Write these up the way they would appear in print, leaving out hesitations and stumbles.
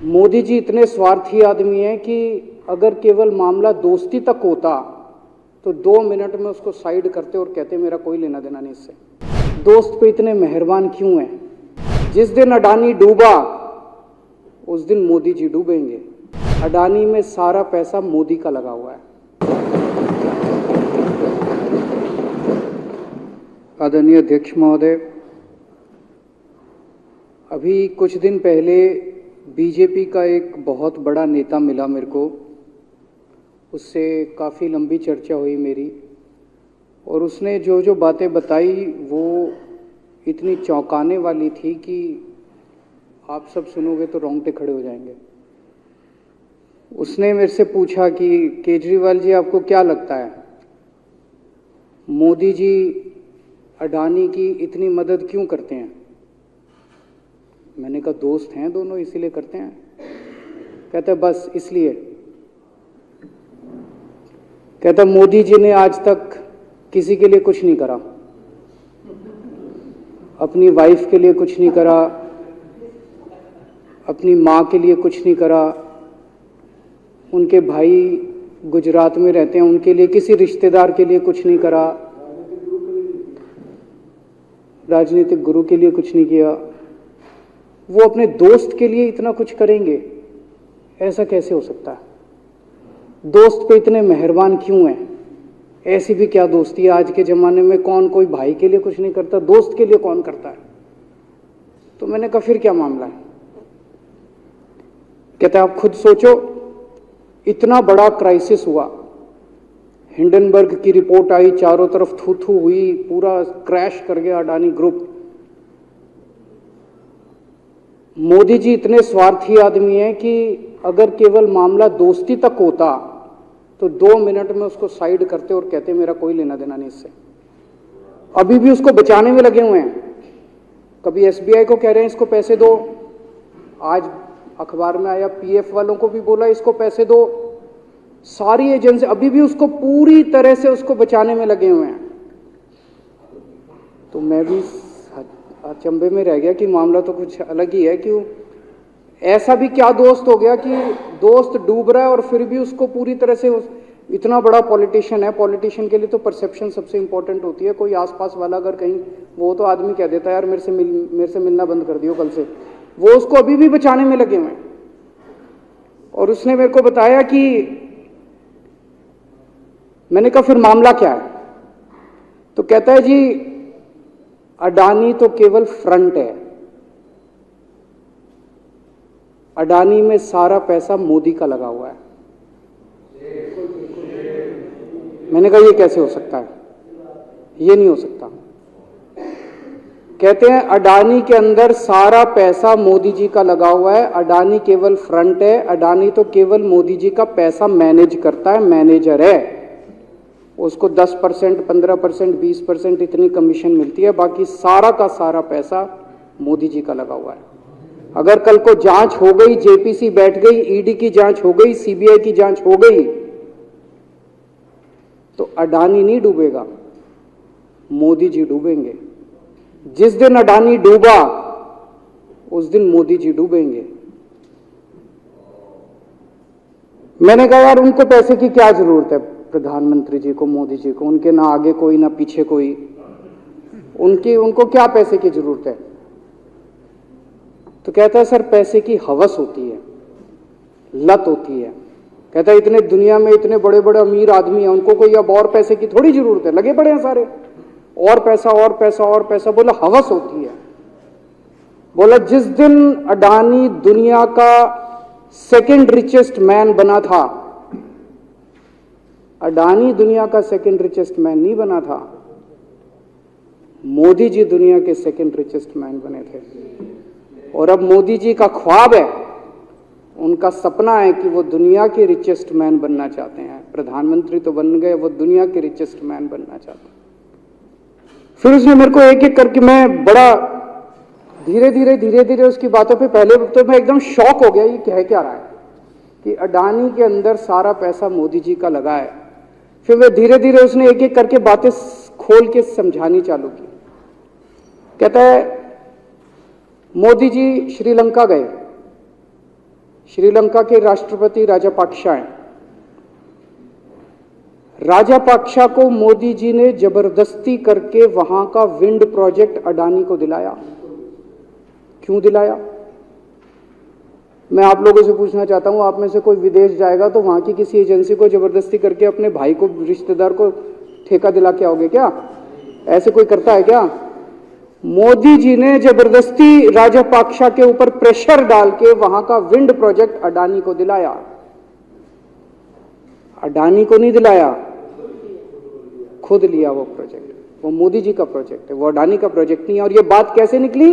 मोदी जी इतने स्वार्थी आदमी हैं कि अगर केवल मामला दोस्ती तक होता तो 2 मिनट में उसको साइड करते और कहते मेरा कोई लेना देना नहीं इससे। दोस्त पे इतने मेहरबान क्यों हैं? जिस दिन अडानी डूबा उस दिन मोदी जी डूबेंगे। अडानी में सारा पैसा मोदी का लगा हुआ है। आदरणीय अध्यक्ष महोदय, अभी कुछ दिन पहले बीजेपी का एक बहुत बड़ा नेता मिला मेरे को, उससे काफ़ी लंबी चर्चा हुई मेरी, और उसने जो जो बातें बताई वो इतनी चौंकाने वाली थी कि आप सब सुनोगे तो रोंगटे खड़े हो जाएंगे। उसने मेरे से पूछा कि केजरीवाल जी आपको क्या लगता है, मोदी जी अडानी की इतनी मदद क्यों करते हैं? मैंने कहा दोस्त हैं दोनों इसीलिए करते हैं। कहता बस इसलिए। कहता मोदी जी ने आज तक किसी के लिए कुछ नहीं करा, अपनी वाइफ के लिए कुछ नहीं करा, अपनी माँ के लिए कुछ नहीं करा, उनके भाई गुजरात में रहते हैं उनके लिए, किसी रिश्तेदार के लिए कुछ नहीं करा, राजनीतिक गुरु के लिए कुछ नहीं किया। वो अपने दोस्त के लिए इतना कुछ करेंगे, ऐसा कैसे हो सकता है? दोस्त पे इतने मेहरबान क्यों हैं? ऐसी भी क्या दोस्ती है? आज के ज़माने में कौन कोई भाई के लिए कुछ नहीं करता, दोस्त के लिए कौन करता है? तो मैंने कहा फिर क्या मामला है? कहता आप खुद सोचो, इतना बड़ा क्राइसिस हुआ, हिंडनबर्ग की रिपोर्ट आई, चारों तरफ थू थू हुई, पूरा क्रैश कर गया अडानी ग्रुप। मोदी जी इतने स्वार्थी आदमी हैं कि अगर केवल मामला दोस्ती तक होता तो 2 मिनट में उसको साइड करते और कहते मेरा कोई लेना देना नहीं इससे। अभी भी उसको बचाने में लगे हुए हैं। कभी एसबीआई को कह रहे हैं इसको पैसे दो, आज अखबार में आया पीएफ वालों को भी बोला इसको पैसे दो। सारी एजेंसी अभी भी उसको पूरी तरह से उसको बचाने में लगे हुए हैं। तो मैं भी अचंभे में रह गया कि मामला तो कुछ अलग ही है। क्यों ऐसा भी क्या दोस्त हो गया कि दोस्त डूब रहा है और फिर भी उसको पूरी तरह से इतना बड़ा पॉलिटिशियन है। पॉलिटिशियन के लिए तो परसेप्शन सबसे इंपॉर्टेंट होती है। कोई आसपास वाला अगर कहीं वो तो आदमी कह देता है यार मेरे से मिलना बंद कर दियो कल से, वो उसको अभी भी बचाने में लगे हुए हैं। और उसने मेरे को बताया कि मैंने कहा फिर मामला क्या है? तो कहता है जी अडानी तो केवल फ्रंट है, अडानी में सारा पैसा मोदी का लगा हुआ है। मैंने कहा ये कैसे हो सकता है? ये नहीं हो सकता। कहते हैं अडानी के अंदर सारा पैसा मोदी जी का लगा हुआ है, अडानी केवल फ्रंट है, अडानी तो केवल मोदी जी का पैसा मैनेज करता है, मैनेजर है। उसको 10%, 15%, 20% इतनी कमीशन मिलती है, बाकी सारा का सारा पैसा मोदी जी का लगा हुआ है। अगर कल को जांच हो गई, जेपीसी बैठ गई, ईडी की जांच हो गई, सीबीआई की जांच हो गई, तो अडानी नहीं डूबेगा, मोदी जी डूबेंगे। जिस दिन अडानी डूबा उस दिन मोदी जी डूबेंगे। मैंने कहा यार उनको पैसे की क्या जरूरत है? प्रधानमंत्री जी को, मोदी जी को, उनके ना आगे कोई ना पीछे कोई, उनको क्या पैसे की जरूरत है? तो कहता है सर पैसे की हवस होती है, लत होती है। कहता है इतने दुनिया में इतने बड़े बड़े अमीर आदमी हैं, उनको कोई अब और पैसे की थोड़ी जरूरत है, लगे पड़े हैं सारे, और पैसा और पैसा और पैसा। बोला हवस होती है। बोला जिस दिन अडानी दुनिया का सेकंड रिचेस्ट मैन बना था, अडानी दुनिया का सेकंड रिचेस्ट मैन नहीं बना था, मोदी जी दुनिया के सेकंड रिचेस्ट मैन बने थे। और अब मोदी जी का ख्वाब है, उनका सपना है कि वो दुनिया के रिचेस्ट मैन बनना चाहते हैं। प्रधानमंत्री तो बन गए, वो दुनिया के रिचेस्ट मैन बनना चाहते हैं। फिर उसने मेरे को एक एक करके, मैं बड़ा धीरे धीरे उसकी बातों पे, पहले तो मैं एकदम शॉक हो गया ये कह क्या रहा है कि अडानी के अंदर सारा पैसा मोदी जी का लगा है। फिर वे धीरे धीरे उसने एक एक करके बातें खोल के समझानी चालू की। कहता है मोदी जी श्रीलंका गए, श्रीलंका के राष्ट्रपति राजापाक्सा हैं। राजापाक्सा को मोदी जी ने जबरदस्ती करके वहां का विंड प्रोजेक्ट अडानी को दिलाया। क्यों दिलाया? मैं आप लोगों से पूछना चाहता हूं, आप में से कोई विदेश जाएगा तो वहां की किसी एजेंसी को जबरदस्ती करके अपने भाई को, रिश्तेदार को ठेका दिला के आओगे क्या? ऐसे कोई करता है क्या? मोदी जी ने जबरदस्ती राजापाक्सा के ऊपर प्रेशर डाल के वहां का विंड प्रोजेक्ट अडानी को दिलाया। अडानी को नहीं दिलाया, खुद लिया वो प्रोजेक्ट। वो मोदी जी का प्रोजेक्ट है, वो अडानी का प्रोजेक्ट नहीं है। और ये बात कैसे निकली?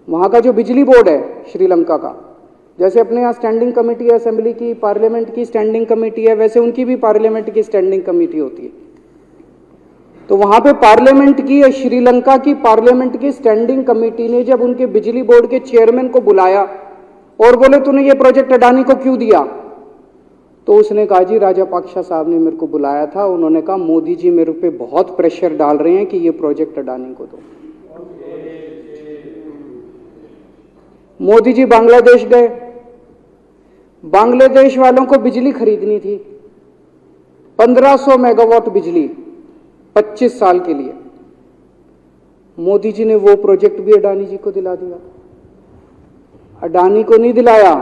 वहां का जो बिजली बोर्ड है श्रीलंका का, जैसे अपने यहाँ स्टैंडिंग कमेटी है असेंबली की, पार्लियामेंट की स्टैंडिंग कमेटी है, वैसे उनकी भी पार्लियामेंट की स्टैंडिंग कमेटी होती है। तो वहां पे पार्लियामेंट की, श्रीलंका की पार्लियामेंट की स्टैंडिंग कमेटी ने जब उनके बिजली बोर्ड के चेयरमैन को बुलाया और बोले तूने ये प्रोजेक्ट अडानी को क्यों दिया, तो उसने कहा जी राजापाक्सा साहब ने मेरे को बुलाया था, उन्होंने कहा मोदी जी मेरे पे बहुत प्रेशर डाल रहे हैं कि ये प्रोजेक्ट अडानी को दो। मोदी जी बांग्लादेश गए, बांग्लादेश वालों को बिजली खरीदनी थी, 1500 मेगावाट बिजली 25 साल के लिए। मोदी जी ने वो प्रोजेक्ट भी अडानी जी को दिला दिया। अडानी को नहीं दिलाया,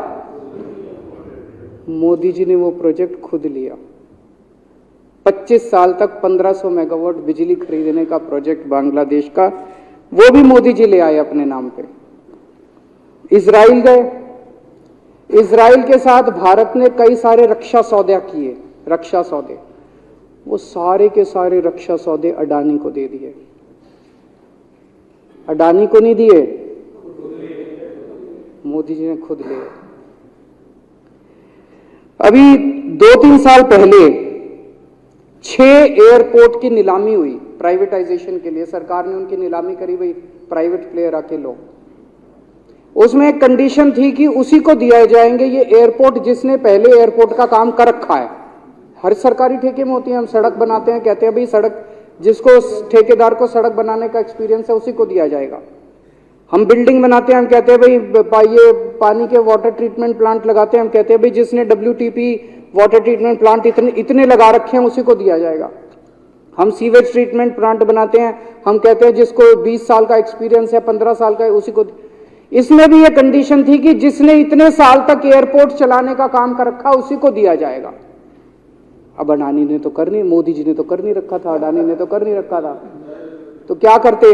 मोदी जी ने वो प्रोजेक्ट खुद लिया। 25 साल तक 1500 मेगावाट बिजली खरीदने का प्रोजेक्ट बांग्लादेश का, वो भी मोदी जी ले आए अपने नाम पे। इजराइल गए, इजराइल के साथ भारत ने कई सारे रक्षा सौदे किए, रक्षा सौदे, वो सारे के सारे रक्षा सौदे अडानी को दे दिए। अडानी को नहीं दिए, मोदी जी ने खुद लिए। अभी 2-3 साल पहले 6 एयरपोर्ट की नीलामी हुई प्राइवेटाइजेशन के लिए, सरकार ने उनकी नीलामी करी, भाई प्राइवेट प्लेयर आके लो। उसमें एक कंडीशन थी कि उसी को दिया जाएंगे ये एयरपोर्ट जिसने पहले एयरपोर्ट का काम कर रखा है। हर सरकारी ठेके में होती है, हम सड़क बनाते हैं, कहते हैं भाई सड़क, जिसको ठेकेदार को सड़क बनाने का एक्सपीरियंस है उसी को दिया जाएगा। हम बिल्डिंग बनाते हैं, हम कहते हैं भाई ये पानी के वाटर ट्रीटमेंट प्लांट लगाते हैं, हम कहते हैं भाई जिसने WTP वाटर ट्रीटमेंट प्लांट इतने लगा रखे हैं उसी को दिया जाएगा। हम सीवेज ट्रीटमेंट प्लांट बनाते हैं, हम कहते हैं जिसको 20 साल का एक्सपीरियंस है, 15 साल का है, उसी को। इसमें भी ये कंडीशन थी कि जिसने इतने साल तक एयरपोर्ट चलाने का काम कर रखा उसी को दिया जाएगा। अब अडानी ने तो कर नहीं, मोदी जी ने तो कर नहीं रखा था, अडानी ने तो कर नहीं रखा था, तो क्या करते?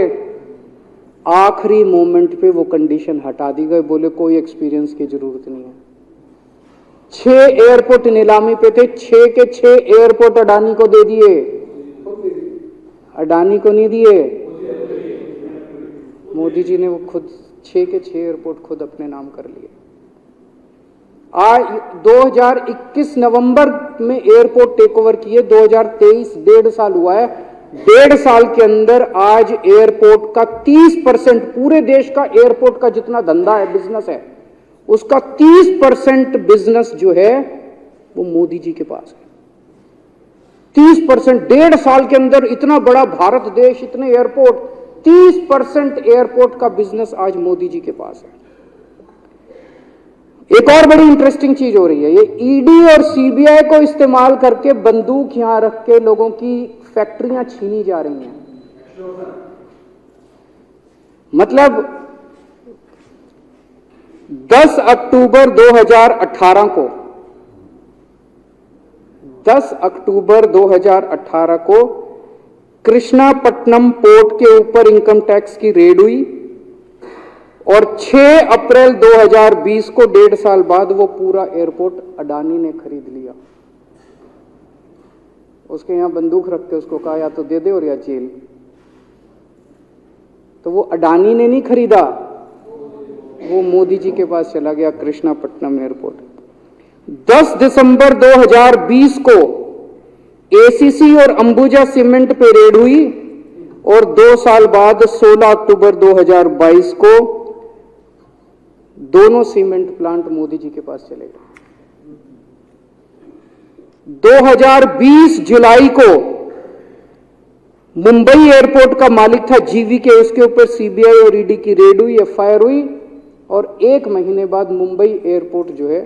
आखिरी मोमेंट पे वो कंडीशन हटा दी गई, बोले कोई एक्सपीरियंस की जरूरत नहीं है। 6 एयरपोर्ट नीलामी पे थे, 6 के 6 एयरपोर्ट अडानी को दे दिए। अडानी को नहीं दिए, मोदी जी ने वो खुद 6 के 6 एयरपोर्ट खुद अपने नाम कर लिए। आज 2021 नवंबर में एयरपोर्ट टेक ओवर किए, 2023 1.5 साल हुआ है। 1.5 साल के अंदर आज एयरपोर्ट का 30%, पूरे देश का एयरपोर्ट का जितना धंधा है, बिजनेस है, उसका 30% बिजनेस जो है वो मोदी जी के पास है। 30%, 1.5 साल के अंदर इतना बड़ा भारत देश, इतने एयरपोर्ट, 30% एयरपोर्ट का बिजनेस आज मोदी जी के पास है। एक और बड़ी इंटरेस्टिंग चीज हो रही है, ये ईडी और सीबीआई को इस्तेमाल करके बंदूक यहां रख के लोगों की फैक्ट्रियां छीनी जा रही हैं। मतलब 10 अक्टूबर 2018 को 10 अक्टूबर 2018 को कृष्णापट्टनम पोर्ट के ऊपर इनकम टैक्स की रेड हुई और 6 अप्रैल 2020 को 1.5 साल बाद वो पूरा एयरपोर्ट अडानी ने खरीद लिया। उसके यहां बंदूक रख के उसको कहा या तो दे दे और या जेल। तो वो अडानी ने नहीं खरीदा, वो मोदी जी के पास चला गया कृष्णापट्टनम एयरपोर्ट। 10 दिसंबर 2020 को एसीसी और अंबुजा सीमेंट पे रेड हुई और 2 साल बाद 16 अक्टूबर 2022 को दोनों सीमेंट प्लांट मोदी जी के पास चले गए। 2020 जुलाई को मुंबई एयरपोर्ट का मालिक था जीवीके, उसके ऊपर सीबीआई और ईडी की रेड हुई, एफआईआर हुई। और 1 महीने बाद मुंबई एयरपोर्ट जो है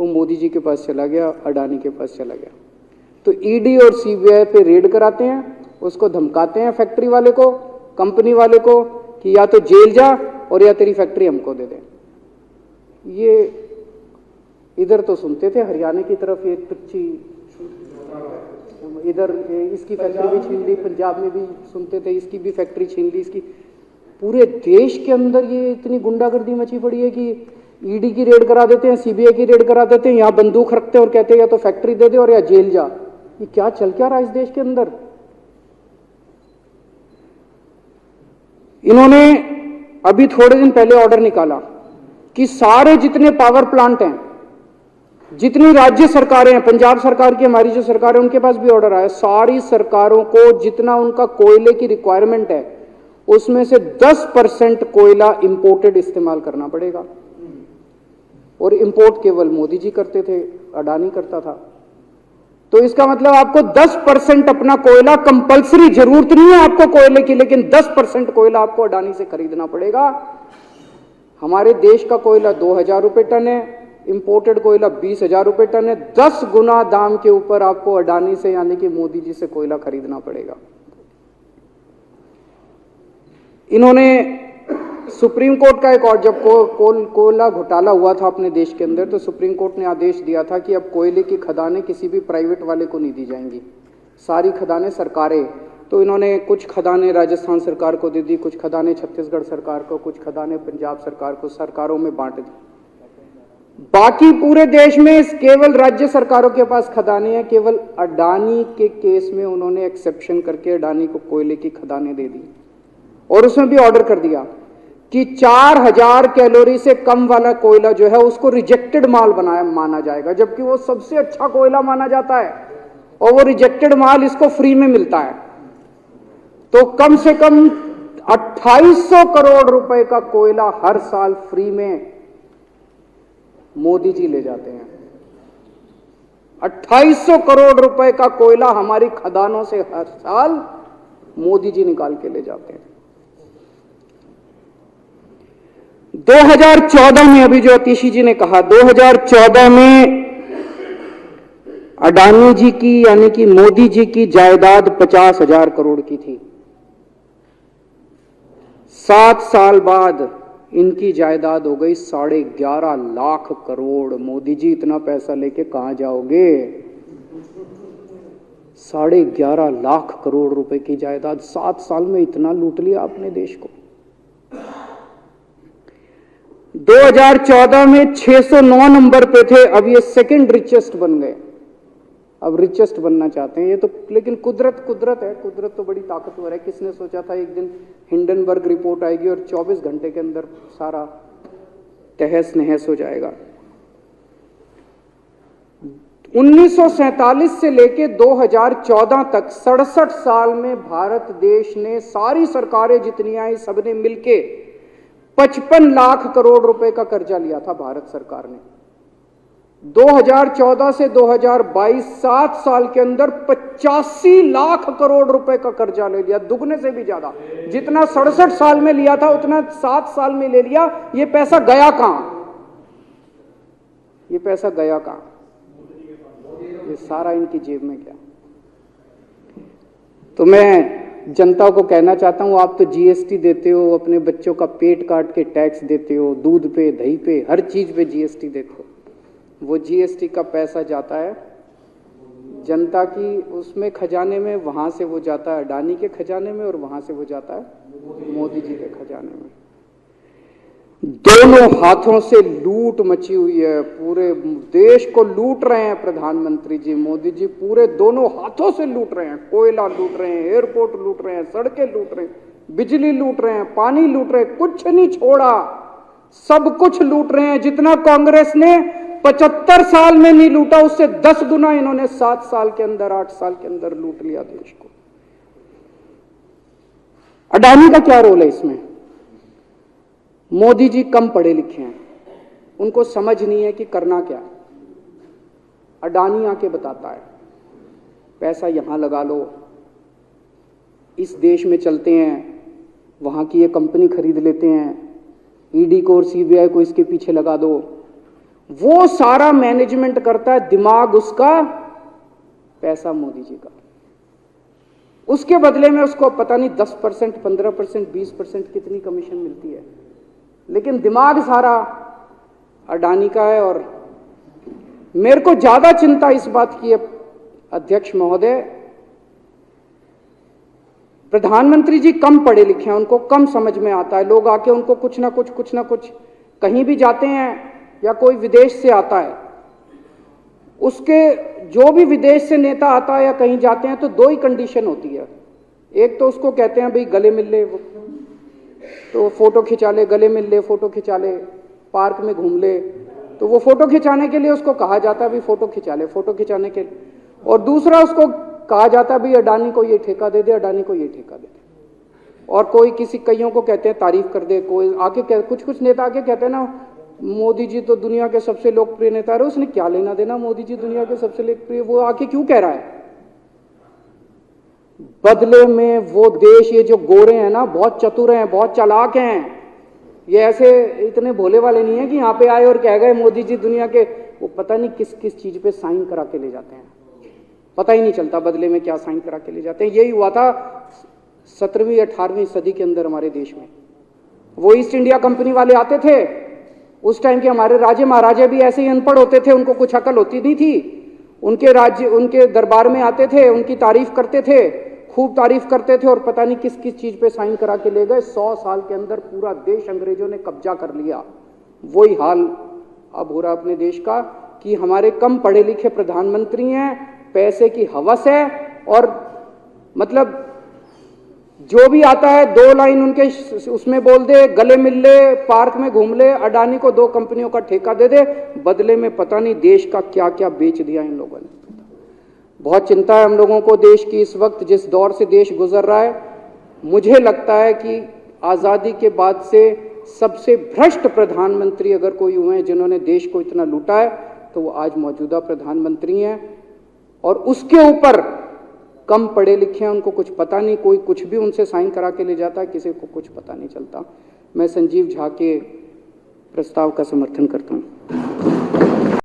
वो मोदी जी के पास चला गया, अडानी के पास चला गया। तो ईडी और सीबीआई पे रेड कराते हैं, उसको धमकाते हैं फैक्ट्री वाले को, कंपनी वाले को कि या तो जेल जा और या तेरी फैक्ट्री हमको दे दे। ये इधर तो सुनते थे हरियाणा की तरफ ये पिच्ची, इधर इसकी फैक्ट्री भी छीन ली, पंजाब में भी सुनते थे इसकी भी फैक्ट्री छीन ली, इसकी। पूरे देश के अंदर ये इतनी गुंडागर्दी मची पड़ी है कि ईडी की रेड करा देते हैं, सीबीआई की रेड करा देते हैं, यहाँ बंदूक रखते हैं और कहते हैं या तो फैक्ट्री दे दे और या जेल जा। ये क्या चल क्या रहा है इस देश के अंदर? इन्होंने अभी थोड़े दिन पहले ऑर्डर निकाला कि सारे जितने पावर प्लांट हैं, जितनी राज्य सरकारें हैं, पंजाब सरकार की, हमारी जो सरकार है, उनके पास भी ऑर्डर आया, सारी सरकारों को जितना उनका कोयले की रिक्वायरमेंट है उसमें से 10% कोयला इंपोर्टेड इस्तेमाल करना पड़ेगा। और इंपोर्ट केवल मोदी जी करते थे, अडानी करता था। तो इसका मतलब आपको 10% अपना कोयला कंपलसरी, जरूरत नहीं है आपको कोयले की, लेकिन 10% कोयला आपको अडानी से खरीदना पड़ेगा। हमारे देश का कोयला 2000 रुपये टन है, इंपोर्टेड कोयला 20,000 रुपये टन है। 10 गुना दाम के ऊपर आपको अडानी से यानी कि मोदी जी से कोयला खरीदना पड़ेगा। इन्होंने सुप्रीम कोर्ट का एक और, जब कोयला घोटाला हुआ था अपने देश के अंदर, तो सुप्रीम कोर्ट ने आदेश दिया था कि अब कोयले की खदानें किसी भी प्राइवेट वाले को नहीं दी जाएंगी, सारी खदानें सरकारें। तो इन्होंने कुछ खदानें राजस्थान सरकार को दे दी, कुछ खदानें छत्तीसगढ़ सरकार को, कुछ खदानें पंजाब सरकार को, सरकारों में बांट दी। बाकी पूरे देश में केवल राज्य सरकारों के पास खदानें हैं। केवल अडानी के केस में उन्होंने एक्सेप्शन करके अडानी को कोयले की खदानें दे दी और उसमें भी ऑर्डर कर दिया कि 4000 कैलोरी से कम वाला कोयला जो है उसको रिजेक्टेड माल माना जाएगा, जबकि वो सबसे अच्छा कोयला माना जाता है और वो रिजेक्टेड माल इसको फ्री में मिलता है। तो कम से कम 2800 करोड़ रुपए का कोयला हर साल फ्री में मोदी जी ले जाते हैं। 2800 करोड़ रुपए का कोयला हमारी खदानों से हर साल मोदी जी निकाल के ले जाते हैं। 2014 में, अभी जो अतिशी जी ने कहा, 2014 में अडानी जी की यानी कि मोदी जी की जायदाद 50,000 करोड़ की थी। 7 साल बाद इनकी जायदाद हो गई 11.5 लाख करोड़। मोदी जी इतना पैसा लेके कहां जाओगे? 11.5 लाख करोड़ रुपए की जायदाद, 7 साल में इतना लूट लिया आपने देश को। 2014 में 609 नंबर पे थे, अब ये सेकंड रिचेस्ट बन गए, अब रिचेस्ट बनना चाहते हैं ये तो। लेकिन कुदरत है, कुदरत तो बड़ी ताकतवर है। किसने सोचा था एक दिन हिंडनबर्ग रिपोर्ट आएगी और 24 घंटे के अंदर सारा तहस नहस हो जाएगा। 1947 से लेके 2014 तक 67 साल में भारत देश ने, सारी सरकारें जितनी आई सबने मिलके 55 लाख करोड़ रुपए का कर्जा लिया था भारत सरकार ने। 2014 से 2022 7 साल के अंदर 85 लाख करोड़ रुपए का कर्जा ले लिया, दुगने से भी ज्यादा। जितना 67 साल में लिया था उतना 7 साल में ले लिया। ये पैसा गया कहां? ये पैसा गया कहां? ये सारा इनकी जेब में गया। तो मैं जनता को कहना चाहता हूं, आप तो जीएसटी देते हो, अपने बच्चों का पेट काट के टैक्स देते हो, दूध पे, दही पे, हर चीज पे जीएसटी देते हो। वो जीएसटी का पैसा जाता है जनता की उसमें खजाने में, वहां से वो जाता है अडानी के खजाने में और वहां से वो जाता है मोदी जी के खजाने में। दोनों हाथों से लूट मची हुई है, पूरे देश को लूट रहे हैं प्रधानमंत्री जी, मोदी जी पूरे दोनों हाथों से लूट रहे हैं। कोयला लूट रहे हैं, एयरपोर्ट लूट रहे हैं, सड़कें लूट रहे हैं, बिजली लूट रहे हैं, पानी लूट रहे हैं, कुछ नहीं छोड़ा, सब कुछ लूट रहे हैं। जितना कांग्रेस ने 75 साल में नहीं लूटा, उससे 10 गुना इन्होंने 7 साल के अंदर, 8 साल के अंदर लूट लिया देश को। अडानी का क्या रोल है इसमें? मोदी जी कम पढ़े लिखे हैं, उनको समझ नहीं है कि करना क्या। अडानी आके बताता है पैसा यहां लगा लो, इस देश में चलते हैं, वहां की ये कंपनी खरीद लेते हैं, ईडी को और सीबीआई को इसके पीछे लगा दो। वो सारा मैनेजमेंट करता है, दिमाग उसका, पैसा मोदी जी का। उसके बदले में उसको पता नहीं 10%, 15%, 20% कितनी कमीशन मिलती है, लेकिन दिमाग सारा अडानी का है। और मेरे को ज्यादा चिंता इस बात की है अध्यक्ष महोदय, प्रधानमंत्री जी कम पढ़े लिखे हैं, उनको कम समझ में आता है। लोग आके उनको कुछ ना कुछ कहीं भी जाते हैं या कोई विदेश से आता है, उसके जो भी विदेश से नेता आता है या कहीं जाते हैं तो दो ही कंडीशन होती है। एक तो उसको कहते हैं भाई गले मिल ले तो फोटो खिंचा ले, गले मिल ले फोटो खिंचा ले, पार्क में घूम ले तो वो फोटो खिंचाने के लिए उसको कहा जाता है भाई फोटो खिंचा ले, फोटो खिंचाने के लिए। और दूसरा उसको कहा जाता है भाई अडानी को ये ठेका दे दे, अडानी को ये ठेका दे दे। और कोई किसी कईयों को कहते हैं तारीफ कर दे, कोई आके कुछ नेता आके कहते हैं ना मोदी जी तो दुनिया के सबसे लोकप्रिय नेता है। उसने क्या लेना देना मोदी जी दुनिया के सबसे लोकप्रिय, वो आके क्यों कह रहा है? बदले में वो देश, ये जो गोरे हैं ना बहुत चतुर हैं, बहुत चालाक हैं, ये ऐसे इतने भोले वाले नहीं है कि यहाँ पे आए और कह गए मोदी जी दुनिया के, वो पता नहीं किस किस चीज पे साइन करा के ले जाते हैं, पता ही नहीं चलता बदले में क्या साइन करा के ले जाते हैं। यही हुआ था 17वीं 18वीं सदी के अंदर हमारे देश में। वो ईस्ट इंडिया कंपनी वाले आते थे, उस टाइम के हमारे राजे महाराजे भी ऐसे ही अनपढ़ होते थे, उनको कुछ अकल होती नहीं थी। उनके राज्य, उनके दरबार में आते थे, उनकी तारीफ करते थे, खूब तारीफ करते थे और पता नहीं किस किस चीज पे साइन करा के ले गए। 100 साल के अंदर पूरा देश अंग्रेजों ने कब्जा कर लिया। वही हाल अब हो रहा अपने देश का कि हमारे कम पढ़े लिखे प्रधानमंत्री हैं, पैसे की हवस है और मतलब जो भी आता है 2 लाइन उनके उसमें बोल दे, गले मिल ले, पार्क में घूम ले, अडानी को 2 कंपनियों का ठेका दे दे, बदले में पता नहीं देश का क्या क्या बेच दिया इन लोगों ने। बहुत चिंता है हम लोगों को देश की इस वक्त, जिस दौर से देश गुजर रहा है। मुझे लगता है कि आज़ादी के बाद से सबसे भ्रष्ट प्रधानमंत्री अगर कोई हुए हैं जिन्होंने देश को इतना लूटा है तो वो आज मौजूदा प्रधानमंत्री हैं। और उसके ऊपर कम पढ़े लिखे हैं, उनको कुछ पता नहीं, कोई कुछ भी उनसे साइन करा के ले जाता है, किसी को कुछ पता नहीं चलता। मैं संजीव झा के प्रस्ताव का समर्थन करता हूँ।